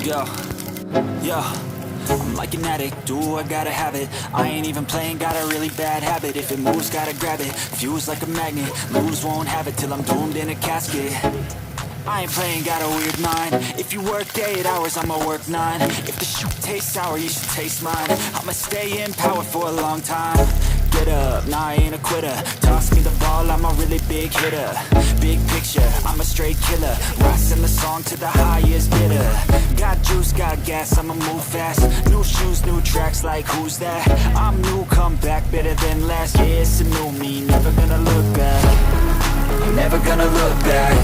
Yo, yo, I'm like an addict, do I gotta have it. I ain't even playing, got a really bad habit. If it moves, gotta grab it, fuse like a magnet. Lose, won't have it till I'm doomed in a casket. I ain't playing, got a weird mind. If you work 8 hours, I'ma work 9. If the shoot tastes sour, you should taste mine. I'ma stay in power for a long time. Get up, nah, I ain't a quitter. Toss me the ball, I'm a really big hitter. Big picture, I'm a straight killer. Rising the song to the highest bidder. Got juice, got gas, I'ma move fast. New shoes, new tracks, like who's that? I'm new, come back, better than last. Yeah, it's a new me, never gonna look back. I'm never gonna look back.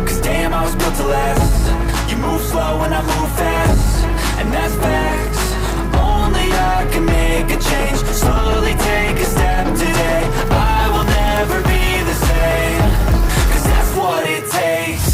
Cause damn, I was built to last. You move slow and I move fast, and that's facts. Only I can make a change. Slowly take a step today. I will never be the same. Cause that's what it takes.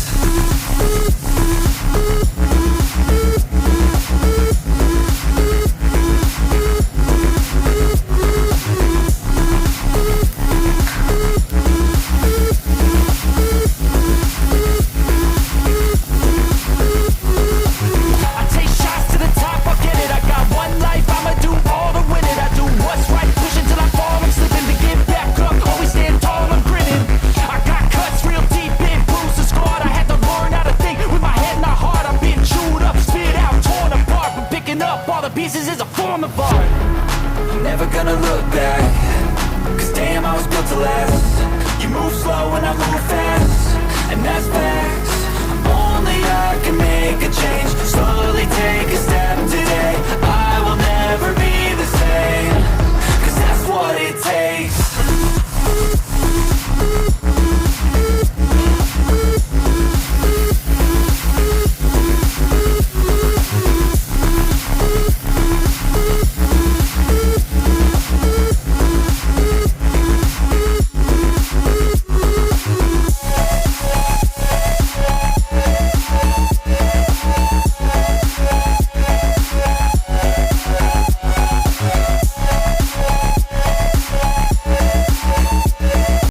Pieces is a form of art. I'm never gonna look back. Cause damn, I was built to last.